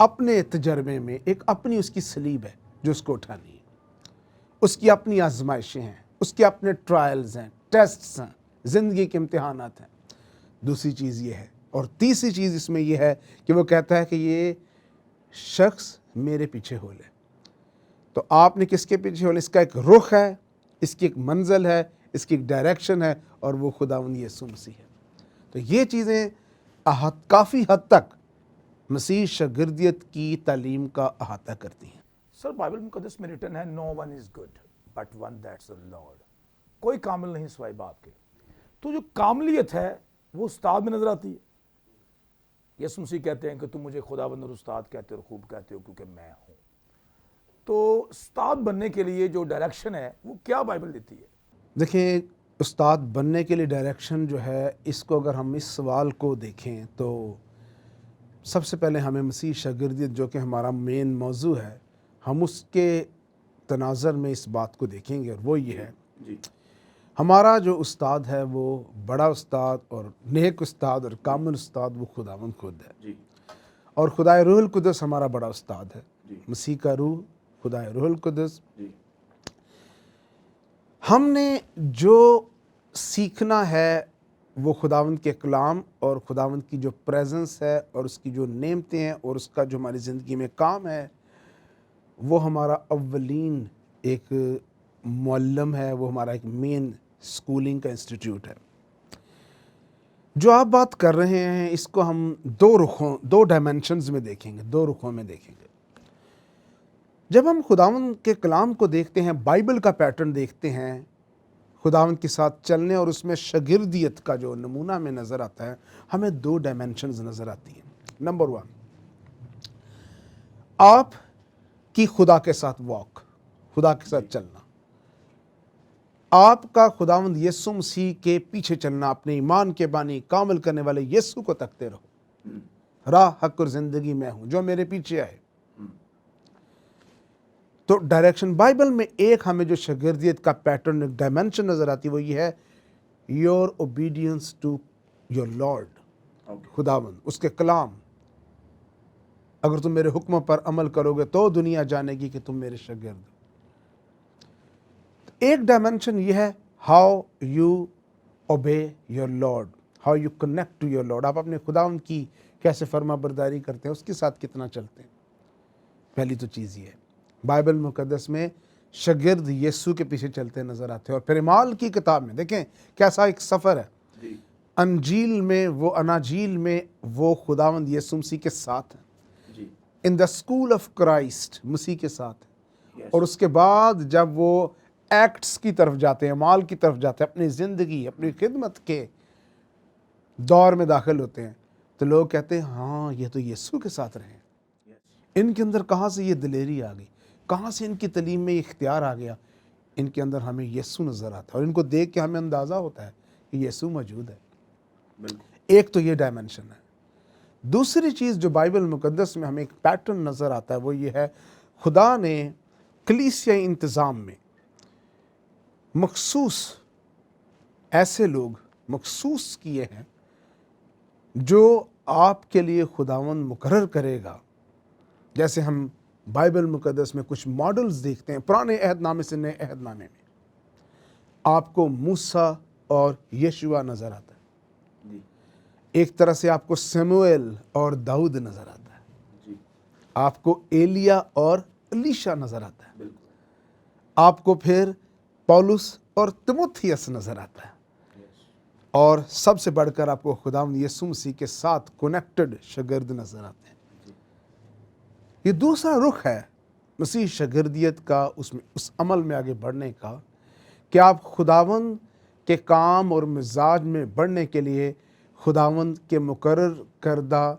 اپنے تجربے میں ایک اپنی اس کی سلیب ہے جو اس کو اٹھانی ہے، اس کی اپنی آزمائشیں ہیں، اس کے اپنے ٹرائلز ہیں، ٹیسٹس ہیں، زندگی کے امتحانات ہیں۔ دوسری چیز یہ ہے، اور تیسری چیز اس میں یہ ہے کہ وہ کہتا ہے کہ یہ شخص میرے پیچھے ہو لے۔ تو آپ نے کس کے پیچھے ہو لے؟ اس کا ایک رخ ہے، اس کی ایک منزل ہے، اس کی ایک ڈائریکشن ہے، اور وہ خداوند یسوع مسیح ہے۔ تو یہ چیزیں کافی حد تک مسیح شاگردیت کی تعلیم کا احاطہ کرتی ہیں۔ سر بائبل مقدس میں ریٹن ہے no one is good but one that's the lord, کوئی کامل نہیں سوائے باپ کے۔ تو جو کاملیت ہے وہ استاد میں نظر آتی ہے۔ یسوع مسیح کہتے ہیں کہ تم مجھے خداوند اور استاد کہتے ہو اور خوب کہتے ہو کیونکہ میں ہوں۔ تو استاد بننے کے لیے جو ڈائریکشن ہے وہ کیا بائبل دیتی ہے؟ دیکھیں، استاد بننے کے لیے ڈائریکشن جو ہے، اس کو اگر ہم اس سوال کو دیکھیں تو سب سے پہلے ہمیں مسیح شاگردیت جو کہ ہمارا مین موضوع ہے، ہم اس کے تناظر میں اس بات کو دیکھیں گے، اور وہ یہ ہے ہمارا جو استاد ہے وہ بڑا استاد اور نیک استاد اور کامل استاد وہ خداوند خود ہے، اور خدائے روح القدس ہمارا بڑا استاد ہے، مسیح کا روح، خدائے روح القدس۔ ہم نے جو سیکھنا ہے وہ خداوند کے کلام اور خداوند کی جو پریزنس ہے اور اس کی جو نعمتیں ہیں اور اس کا جو ہماری زندگی میں کام ہے، وہ ہمارا اولین ایک معلم ہے، وہ ہمارا ایک مین سکولنگ کا انسٹیٹیوٹ ہے۔ جو آپ بات کر رہے ہیں اس کو ہم دو ڈائمینشنز میں دیکھیں گے، دو رخوں میں دیکھیں گے۔ جب ہم خداوند کے کلام کو دیکھتے ہیں، بائبل کا پیٹرن دیکھتے ہیں، خداوند کے ساتھ چلنے اور اس میں شاگردیت کا جو نمونہ ہمیں نظر آتا ہے، ہمیں دو ڈائمینشنز نظر آتی ہیں۔ نمبر 1، آپ کی خدا کے ساتھ واک، خدا کے ساتھ چلنا، آپ کا خداوند یسوع مسیح کے پیچھے چلنا، اپنے ایمان کے بانی کامل کرنے والے یسوع کو تکتے رہو۔ راہ، حق اور زندگی میں ہوں، جو میرے پیچھے آئے۔ تو ڈائریکشن بائبل میں ایک ہمیں جو شاگردیت کا پیٹرن، ایک ڈائمینشن نظر آتی ہے، وہ یہ ہے your obedience to your lord, خداوند، اس کے کلام۔ اگر تم میرے حکموں پر عمل کرو گے تو دنیا جانے گی کہ تم میرے شاگرد ہو۔ ایک ڈائمینشن یہ ہے how you obey your lord, how you connect to your lord, آپ اپنے خداوند کی کیسے فرما برداری کرتے ہیں، اس کے ساتھ کتنا چلتے ہیں۔ پہلی تو چیز یہ ہے، بائبل مقدس میں شاگرد یسوع کے پیچھے چلتے نظر آتے ہیں، اور پھر اعمال کی کتاب میں دیکھیں کیسا ایک سفر ہے۔ انجیل میں اناجیل میں وہ خداوند یسوع مسیح کے ساتھ ہیں، ان دا اسکول آف کرائسٹ، مسیح کے ساتھ ہیں، اور اس کے بعد جب وہ ایکٹس کی طرف جاتے ہیں، اعمال کی طرف جاتے ہیں، اپنی زندگی، اپنی خدمت کے دور میں داخل ہوتے ہیں، تو لوگ کہتے ہیں ہاں یہ تو یسوع کے ساتھ رہے ہیں۔ ان کے اندر کہاں سے یہ دلیری آ گئی، کہاں سے ان کی تعلیم میں یہ اختیار آ گیا؟ ان کے اندر ہمیں یسوع نظر آتا ہے، اور ان کو دیکھ کے ہمیں اندازہ ہوتا ہے کہ یسوع موجود ہے۔ ایک تو یہ ڈائمینشن ہے۔ دوسری چیز جو بائبل مقدس میں ہمیں ایک پیٹرن نظر آتا ہے، وہ یہ ہے خدا نے کلیسیائی انتظام میں مخصوص ایسے لوگ مخصوص کیے ہیں جو آپ کے لیے خداوند مقرر کرے گا۔ جیسے ہم بائبل مقدس میں کچھ ماڈلز دیکھتے ہیں، پرانے عہد نامے سے نئے عہد نامے میں آپ کو موسیٰ اور یشوع نظر آتا ہے، ایک طرح سے آپ کو سموئیل اور داؤد نظر آتا ہے، آپ کو ایلیا اور الیشا نظر آتا ہے، آپ کو پھر پولس اور تیموتھیوس نظر آتا ہے، اور سب سے بڑھ کر آپ کو خداوند یسوع مسیح کے ساتھ کنیکٹڈ شاگرد نظر آتے ہیں۔ یہ دوسرا رخ ہے مسیح شاگردیت کا، اس عمل میں آگے بڑھنے کا، کہ آپ خداوند کے کام اور مزاج میں بڑھنے کے لیے خداوند کے مقرر کردہ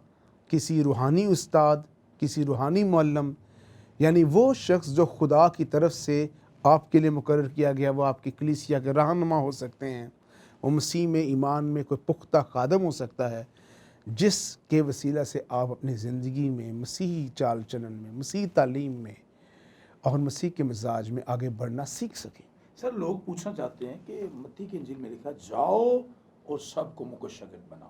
کسی روحانی استاد، کسی روحانی معلم، یعنی وہ شخص جو خدا کی طرف سے آپ کے لیے مقرر کیا گیا، وہ آپ کی کلیسیا کے رہنما ہو سکتے ہیں، وہ مسیح میں ایمان میں کوئی پختہ خادم ہو سکتا ہے، جس کے وسیلہ سے آپ اپنی زندگی میں مسیحی چال چلن میں، مسیحی تعلیم میں اور مسیح کے مزاج میں آگے بڑھنا سیکھ سکیں۔ سر لوگ پوچھنا چاہتے ہیں کہ متی کی انجیل میں لکھا جاؤ اور سب کو مجھ کو شاگرد بناؤ،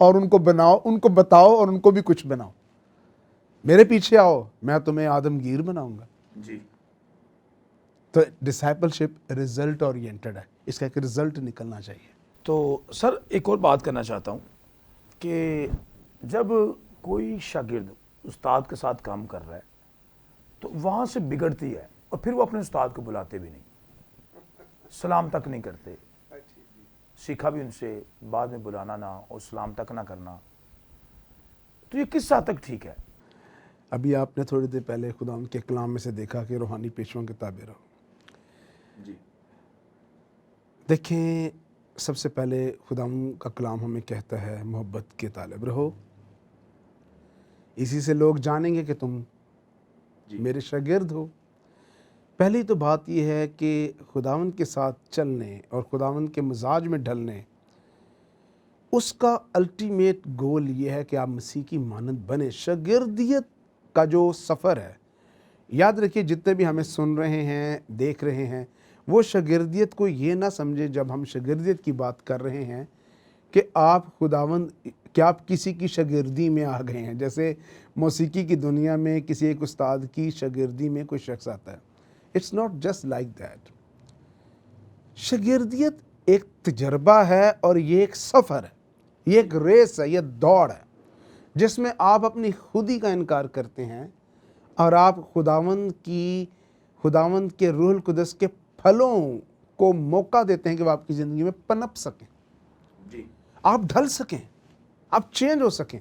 اور ان کو بناؤ, ان کو بتاؤ اور ان کو بھی کچھ بناؤ. میرے پیچھے آؤ, میں تمہیں آدمگیر بناؤں گا. جی. تو ڈسائپلشپ رزلٹ اورینٹڈ ہے, اس کا ایک رزلٹ نکلنا چاہیے. تو سر ایک اور بات کرنا چاہتا ہوں کہ جب کوئی شاگرد استاد کے ساتھ کام کر رہا ہے تو وہاں سے بگڑتی ہے اور پھر وہ اپنے استاد کو بلاتے بھی نہیں, سلام تک نہیں کرتے. سیکھا بھی ان سے, بعد میں بلانا نہ اور سلام تک نہ کرنا, تو یہ کس حد تک ٹھیک ہے؟ ابھی آپ نے تھوڑی دیر پہلے خدا ان کے کلام میں سے دیکھا کہ روحانی پیشوں کے تابع رہو. جی. دیکھیں, سب سے پہلے خدا کا کلام ہمیں کہتا ہے محبت کے طالب رہو, اسی سے لوگ جانیں گے کہ تم میرے شاگرد ہو. پہلی تو بات یہ ہے کہ خداوند کے ساتھ چلنے اور خداوند کے مزاج میں ڈھلنے, اس کا الٹیمیٹ گول یہ ہے کہ آپ مسیح کی مانند بنے. شاگردیت کا جو سفر ہے, یاد رکھیے جتنے بھی ہمیں سن رہے ہیں, دیکھ رہے ہیں, وہ شاگردیت کو یہ نہ سمجھے جب ہم شاگردیت کی بات کر رہے ہیں کہ آپ خداوند کہ آپ کسی کی شاگردی میں آ گئے ہیں. جیسے موسیقی کی دنیا میں کسی ایک استاد کی شاگردی میں کوئی شخص آتا ہے. It's not just like that. شاگردیت ایک تجربہ ہے اور یہ ایک سفر ہے, یہ ایک ریس ہے, یہ دوڑ ہے جس میں آپ اپنی خودی کا انکار کرتے ہیں اور آپ خداوند کے روح القدس کے پھلوں کو موقع دیتے ہیں کہ وہ آپ کی زندگی میں پنپ سکیں, جی. آپ ڈھل سکیں, آپ چینج ہو سکیں.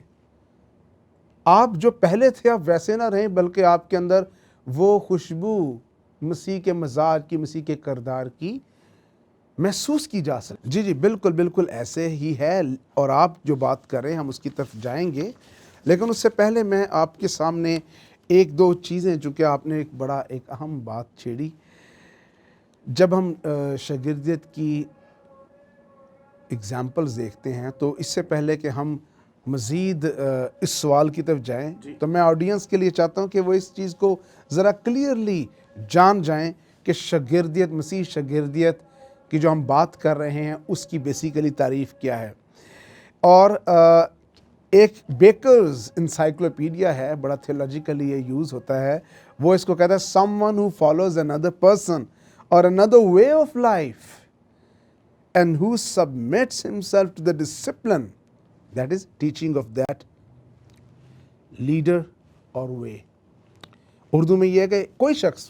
آپ جو پہلے تھے آپ ویسے نہ رہیں, بلکہ آپ کے اندر وہ خوشبو مسیح کے مزاج کی, مسیح کے کردار کی محسوس کی جا سکے. جی بالکل بالکل ایسے ہی ہے, اور آپ جو بات کر رہے ہیں ہم اس کی طرف جائیں گے, لیکن اس سے پہلے میں آپ کے سامنے ایک دو چیزیں, چونکہ آپ نے ایک اہم بات چھیڑی. جب ہم شاگردیت کی اگزامپلز دیکھتے ہیں تو اس سے پہلے کہ ہم مزید اس سوال کی طرف جائیں, تو میں آڈینس کے لیے چاہتا ہوں کہ وہ اس چیز کو ذرا کلیئرلی جان جائیں کہ شاگردیت, مسیح شاگردیت کی جو ہم بات کر رہے ہیں اس کی بیسیکلی تعریف کیا ہے. اور ایک بیکرز انسائکلوپیڈیا ہے, بڑا تھیولوجیکلی یہ یوز ہوتا ہے, وہ اس کو کہتا ہے some one who follows another person or another way of life and who submits himself to the discipline, that is teaching of that leader or way. Urdu میں یہ ہے کہ کوئی شخص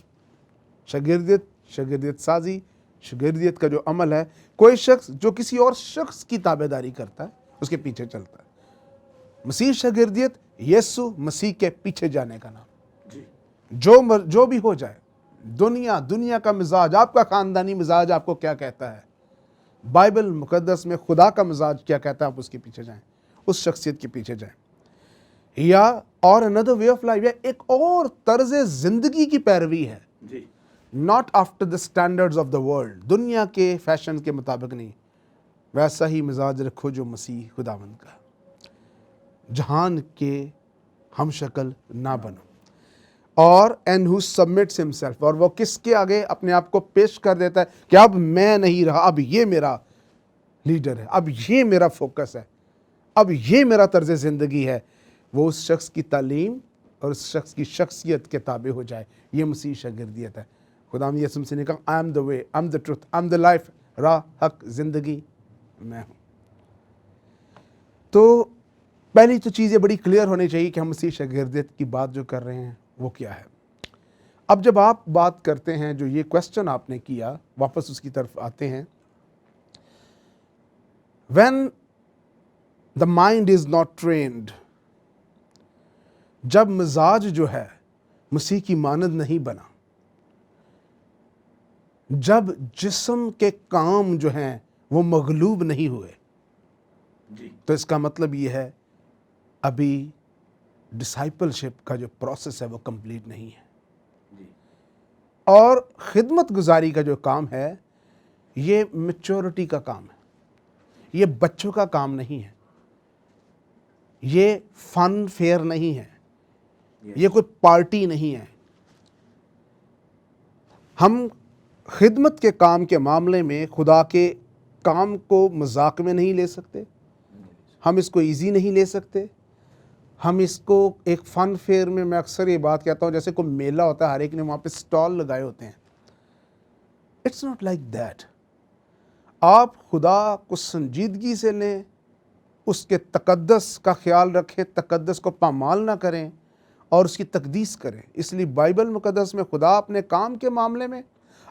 شاگردیت سازی, شاگردیت کا جو عمل ہے, کوئی شخص جو کسی اور شخص کی تابعداری کرتا ہے اس کے پیچھے چلتا ہے. مسیح شاگردیت یسوع مسیح کے پیچھے جانے کا نام. جی. جو بھی ہو جائے, دنیا کا مزاج, آپ کا خاندانی مزاج آپ کو کیا کہتا ہے, بائبل مقدس میں خدا کا مزاج کیا کہتا ہے, آپ اس کے پیچھے جائیں, اس شخصیت کے پیچھے جائیں. یا اور another way of life, یا ایک اور طرز زندگی کی پیروی ہے, جی. not after the standards of the world, دنیا کے فیشن کے مطابق نہیں, ویسا ہی مزاج رکھو جو مسیح خداوند کا. جہان کے ہم شکل نہ بنو. اور and who submits himself, اور وہ کس کے آگے اپنے آپ کو پیش کر دیتا ہے کہ اب میں نہیں رہا, اب یہ میرا لیڈر ہے, اب یہ میرا فوکس ہے, اب یہ میرا طرز زندگی ہے. وہ اس شخص کی تعلیم اور اس شخص کی شخصیت کے تابع ہو جائے. یہ مسیح شاگردیت ہے. خدا یسوع مسیح نے کہا I am the way, I am the truth, I am the life, راہ, حق, زندگی میں ہوں. تو پہلی تو چیز یہ بڑی کلیئر ہونی چاہیے کہ ہم مسیح شاگردیت کی بات جو کر رہے ہیں وہ کیا ہے. اب جب آپ بات کرتے ہیں, جو یہ کویسچن آپ نے کیا, واپس اس کی طرف آتے ہیں. when the mind is not trained, جب مزاج جو ہے مسیح کی مانند نہیں بنا, جب جسم کے کام جو ہیں وہ مغلوب نہیں ہوئے, تو اس کا مطلب یہ ہے ابھی ڈسائپلشپ کا جو پروسیس ہے وہ کمپلیٹ نہیں ہے. اور خدمت گزاری کا جو کام ہے یہ میچورٹی کا کام ہے, یہ بچوں کا کام نہیں ہے, یہ فن فیئر نہیں ہے, یہ کوئی پارٹی نہیں ہے. ہم خدمت کے کام کے معاملے میں خدا کے کام کو مذاق میں نہیں لے سکتے, ہم اس کو ایزی نہیں لے سکتے. ہم اس کو ایک فن فیئر میں اکثر یہ بات کہتا ہوں جیسے کوئی میلہ ہوتا ہے, ہر ایک نے وہاں پہ سٹال لگائے ہوتے ہیں. It's not like that. آپ خدا کو سنجیدگی سے لیں, اس کے تقدس کا خیال رکھیں, تقدس کو پامال نہ کریں اور اس کی تقدیس کریں. اس لیے بائبل مقدس میں خدا اپنے کام کے معاملے میں,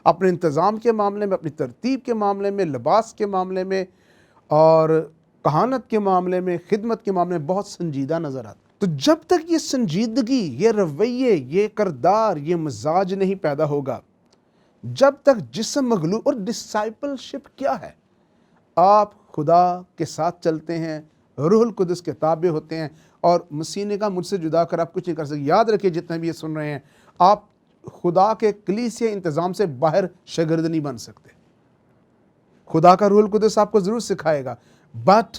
اپنے انتظام کے معاملے میں, اپنی ترتیب کے معاملے میں, لباس کے معاملے میں اور کہانت کے معاملے میں, خدمت کے معاملے میں بہت سنجیدہ نظر آتا ہے. تو جب تک یہ سنجیدگی, یہ رویے, یہ کردار, یہ مزاج نہیں پیدا ہوگا, جب تک جسم مغلوب. اور ڈسائپل شپ کیا ہے؟ آپ خدا کے ساتھ چلتے ہیں, روح القدس کے تابع ہوتے ہیں, اور مسیح نے کہا مجھ سے جدا کر آپ کچھ نہیں کر سکتے. یاد رکھیے جتنے بھی یہ سن رہے ہیں, آپ خدا کے کلیسیا انتظام سے باہر شاگرد نہیں بن سکتے. خدا کا روح القدس آپ کو ضرور سکھائے گا, بٹ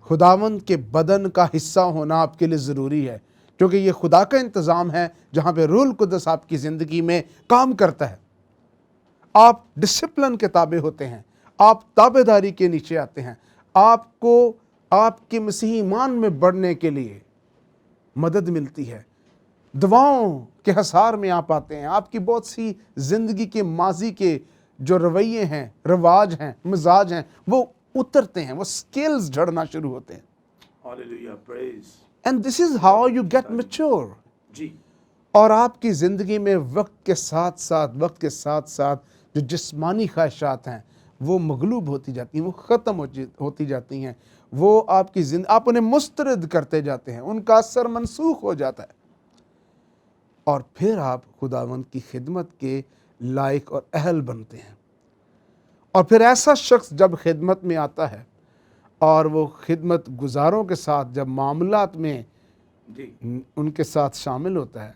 خداوند کے بدن کا حصہ ہونا آپ کے لیے ضروری ہے, کیونکہ یہ خدا کا انتظام ہے جہاں پہ روح القدس آپ کی زندگی میں کام کرتا ہے. آپ ڈسپلن کے تابع ہوتے ہیں, آپ تابع داری کے نیچے آتے ہیں. آپ کو آپ کے مسیحی ایمان میں بڑھنے کے لیے مدد ملتی ہے. دعاؤں کے حصار میں آپ آتے ہیں. آپ کی بہت سی زندگی کے ماضی کے جو رویے ہیں, رواج ہیں, مزاج ہیں, وہ اترتے ہیں, وہ سکیلز جھڑنا شروع ہوتے ہیں. Hallelujah, praise. And this is how you get mature. جی. اور آپ کی زندگی میں وقت کے ساتھ ساتھ جو جسمانی خواہشات ہیں وہ مغلوب ہوتی جاتی ہیں, وہ ختم ہوتی جاتی ہیں. وہ آپ کی آپ انہیں مسترد کرتے جاتے ہیں, ان کا اثر منسوخ ہو جاتا ہے, اور پھر آپ خداوند کی خدمت کے لائق اور اہل بنتے ہیں. اور پھر ایسا شخص جب خدمت میں آتا ہے اور وہ خدمت گزاروں کے ساتھ جب معاملات میں ان کے ساتھ شامل ہوتا ہے,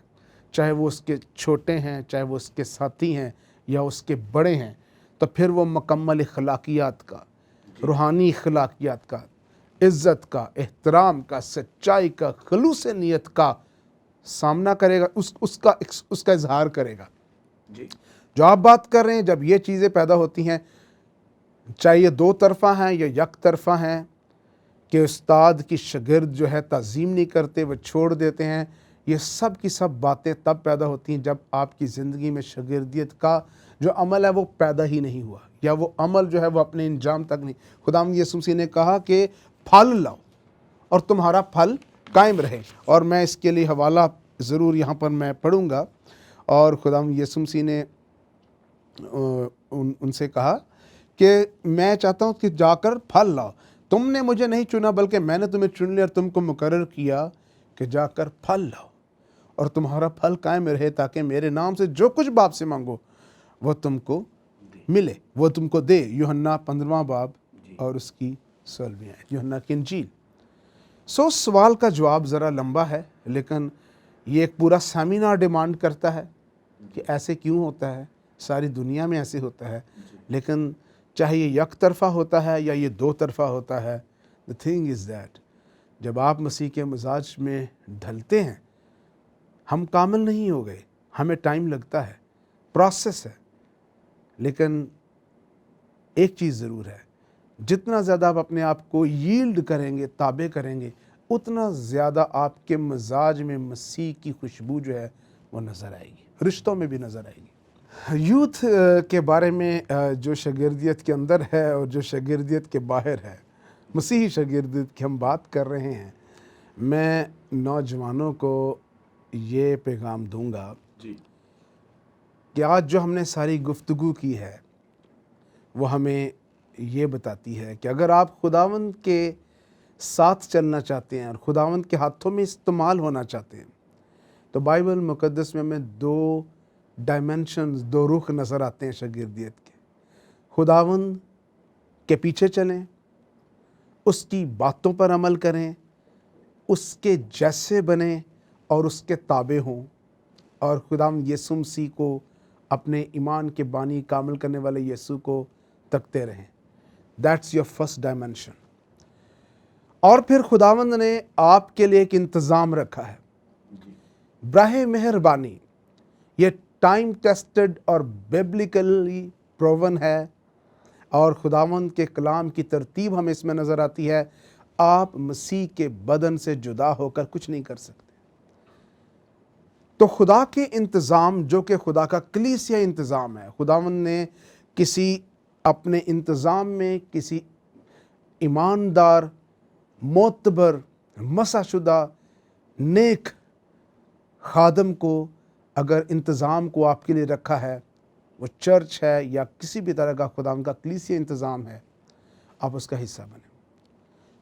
چاہے وہ اس کے چھوٹے ہیں, چاہے وہ اس کے ساتھی ہیں یا اس کے بڑے ہیں, تو پھر وہ مکمل اخلاقیات کا, روحانی اخلاقیات کا, عزت کا, احترام کا, سچائی کا, خلوص نیت کا سامنا کرے گا, اس کا اظہار کرے گا. جی. جو آپ بات کر رہے ہیں, جب یہ چیزیں پیدا ہوتی ہیں, چاہے یہ دو طرفہ ہیں یا یک طرفہ ہیں, کہ استاد کی شاگرد جو ہے تعظیم نہیں کرتے, وہ چھوڑ دیتے ہیں, یہ سب کی سب باتیں تب پیدا ہوتی ہیں جب آپ کی زندگی میں شاگردیت کا جو عمل ہے وہ پیدا ہی نہیں ہوا, یا وہ عمل جو ہے وہ اپنے انجام تک نہیں. خداوند یسوع مسیح نے کہا کہ پھل لاؤ اور تمہارا پھل قائم رہے. اور میں اس کے لیے حوالہ ضرور یہاں پر میں پڑھوں گا. اور خداوند یسوع مسیح نے ان سے کہا کہ میں چاہتا ہوں کہ جا کر پھل لاؤ. تم نے مجھے نہیں چنا بلکہ میں نے تمہیں چن لیا اور تم کو مقرر کیا کہ جا کر پھل لاؤ اور تمہارا پھل قائم رہے, تاکہ میرے نام سے جو کچھ باپ سے مانگو وہ تم کو ملے, وہ تم کو دے. یوحنا 15واں باب اور اس کی 16ویں آیت, یوحنا کی انجیل. سوال کا جواب ذرا لمبا ہے, لیکن یہ ایک پورا سیمینار ڈیمانڈ کرتا ہے کہ ایسے کیوں ہوتا ہے, ساری دنیا میں ایسے ہوتا ہے. لیکن چاہے یہ یک طرفہ ہوتا ہے یا یہ دو طرفہ ہوتا ہے, the thing is that جب آپ مسیح کے مزاج میں ڈھلتے ہیں, ہم کامل نہیں ہو گئے, ہمیں ٹائم لگتا ہے, پروسیس ہے, لیکن ایک چیز ضرور ہے, جتنا زیادہ آپ اپنے آپ کو ییلڈ کریں گے, تابع کریں گے, اتنا زیادہ آپ کے مزاج میں مسیح کی خوشبو جو ہے وہ نظر آئے گی, رشتوں میں بھی نظر آئے گی. یوتھ کے بارے میں جو شاگردیت کے اندر ہے اور جو شاگردیت کے باہر ہے, مسیحی شاگردیت کی ہم بات کر رہے ہیں, میں نوجوانوں کو یہ پیغام دوں گا کہ آج جو ہم نے ساری گفتگو کی ہے وہ ہمیں یہ بتاتی ہے کہ اگر آپ خداوند کے ساتھ چلنا چاہتے ہیں اور خداوند کے ہاتھوں میں استعمال ہونا چاہتے ہیں, تو بائبل مقدس میں ہمیں دو ڈائمنشنز, دو رخ نظر آتے ہیں شاگردیت کے. خداوند کے پیچھے چلیں, اس کی باتوں پر عمل کریں, اس کے جیسے بنیں اور اس کے تابع ہوں, اور خداوند یسوع مسیح کو, اپنے ایمان کے بانی کامل کرنے والے یسوع کو تکتے رہیں. That's your first dimension. اور پھر خداوند نے آپ کے لیے ایک انتظام رکھا ہے, براہ مہربانی. یہ ٹائم ٹیسٹڈ اور بیبلیکلی پروون ہے, اور خداوند کے کلام کی ترتیب ہمیں اس میں نظر آتی ہے. آپ مسیح کے بدن سے جدا ہو کر کچھ نہیں کر سکتے۔ تو خدا کے انتظام جو کہ خدا کا کلیسیا انتظام ہے، خداوند نے کسی اپنے انتظام میں کسی ایماندار، معتبر، مسح شدہ، نیک خادم کو اگر انتظام کو آپ کے لیے رکھا ہے، وہ چرچ ہے یا کسی بھی طرح کا خداوند کا کلیسیا انتظام ہے، آپ اس کا حصہ بنیں،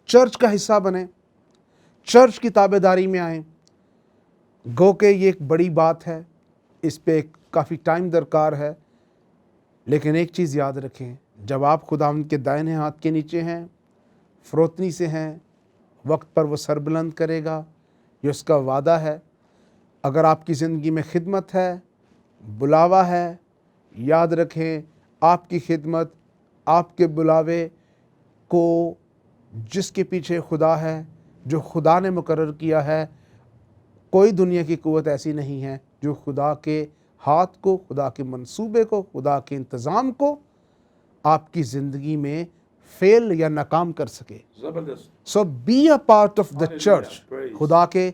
چرچ کا حصہ بنیں، چرچ کی تابع داری میں آئیں۔ گو کہ یہ ایک بڑی بات ہے، اس پہ کافی ٹائم درکار ہے، لیکن ایک چیز یاد رکھیں، جب آپ خداوند کے دائنے ہاتھ کے نیچے ہیں، فروتنی سے ہیں، وقت پر وہ سر بلند کرے گا، یہ اس کا وعدہ ہے۔ اگر آپ کی زندگی میں خدمت ہے، بلاوا ہے، یاد رکھیں آپ کی خدمت، آپ کے بلاوے کو جس کے پیچھے خدا ہے، جو خدا نے مقرر کیا ہے، کوئی دنیا کی قوت ایسی نہیں ہے جو خدا کے ہاتھ کو، خدا کے منصوبے کو، خدا کے انتظام کو آپ کی زندگی میں فیل یا ناکام کر سکے۔ زبردست۔ So be a part of the church. Praise.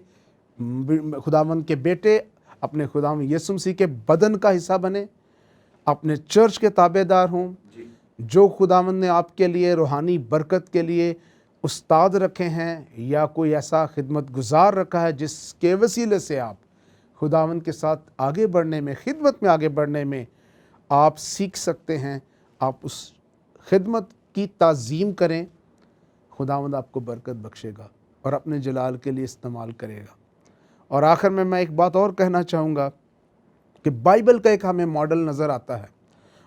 خداوند کے بیٹے اپنے خداوند یسوع مسیح کے بدن کا حصہ بنے، اپنے چرچ کے تابع دار ہوں، جو خداوند نے آپ کے لیے روحانی برکت کے لیے استاد رکھے ہیں یا کوئی ایسا خدمت گزار رکھا ہے جس کے وسیلے سے آپ خداوند کے ساتھ آگے بڑھنے میں، خدمت میں آگے بڑھنے میں آپ سیکھ سکتے ہیں، آپ اس خدمت کی تعظیم کریں، خداوند آپ کو برکت بخشے گا اور اپنے جلال کے لیے استعمال کرے گا۔ اور آخر میں ایک بات اور کہنا چاہوں گا کہ بائبل کا ایک ہمیں ماڈل نظر آتا ہے،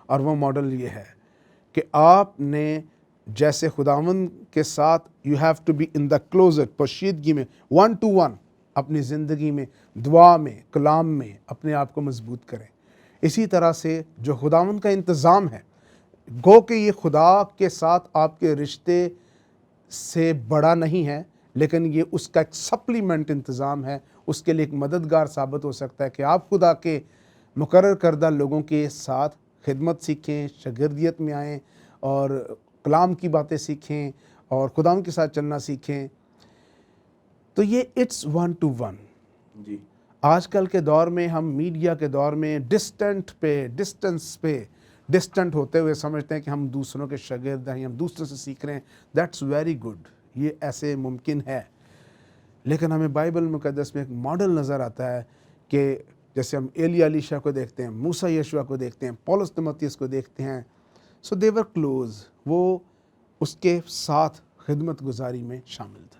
اور وہ ماڈل یہ ہے کہ آپ نے جیسے خداوند کے ساتھ you have to be in the closet, پوشیدگی میں، 1 to 1 اپنی زندگی میں، دعا میں، کلام میں اپنے آپ کو مضبوط کریں۔ اسی طرح سے جو خداوند کا انتظام ہے، گو کہ یہ خدا کے ساتھ آپ کے رشتے سے بڑا نہیں ہے، لیکن یہ اس کا ایک سپلیمنٹ انتظام ہے، اس کے لیے ایک مددگار ثابت ہو سکتا ہے کہ آپ خدا کے مقرر کردہ لوگوں کے ساتھ خدمت سیکھیں، شاگردیت میں آئیں اور کلام کی باتیں سیکھیں اور خداوند کے ساتھ چلنا سیکھیں۔ تو یہ اٹس 1 to 1۔ جی، آج کل کے دور میں ہم میڈیا کے دور میں ڈسٹنٹ ہوتے ہوئے سمجھتے ہیں کہ ہم دوسروں کے شاگرد ہیں، ہم دوسروں سے سیکھ رہے ہیں۔ دیٹس ویری گڈ، یہ ایسے ممکن ہے، لیکن ہمیں بائبل مقدس میں ایک ماڈل نظر آتا ہے کہ جیسے ہم ایلیا الیشا کو دیکھتے ہیں، موسیٰ یشوع کو دیکھتے ہیں، پولس تیموتھیوس کو دیکھتے ہیں، سو دے ور کلوز، وہ اس کے ساتھ خدمت گزاری میں شامل تھا۔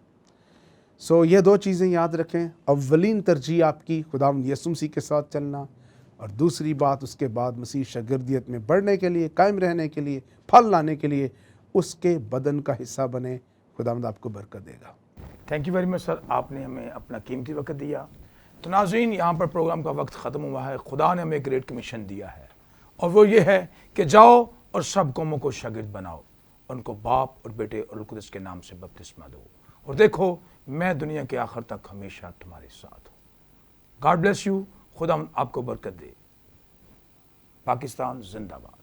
سو یہ دو چیزیں یاد رکھیں، اولین ترجیح آپ کی خداوند یسوع مسیح کے ساتھ چلنا، اور دوسری بات اس کے بعد مسیح شاگردیت میں بڑھنے کے لیے، قائم رہنے کے لیے، پھل لانے کے لیے اس کے بدن کا حصہ بنے۔ خداوند آپ کو برکت دے گا۔ تھینک یو ویری مچ سر، آپ نے ہمیں اپنا قیمتی وقت دیا۔ تو ناظرین، یہاں پر پروگرام کا وقت ختم ہوا ہے۔ خدا نے ہمیں گریٹ کمیشن دیا ہے، اور وہ یہ ہے کہ جاؤ اور سب قوموں کو شاگرد بناؤ، ان کو باپ اور بیٹے اور روح القدس کے نام سے بپتسمہ دو، اور دیکھو میں دنیا کے آخر تک ہمیشہ تمہارے ساتھ ہوں۔ گاڈ بلیس یو، خدا آپ کو برکت دے۔ پاکستان زندہ باد۔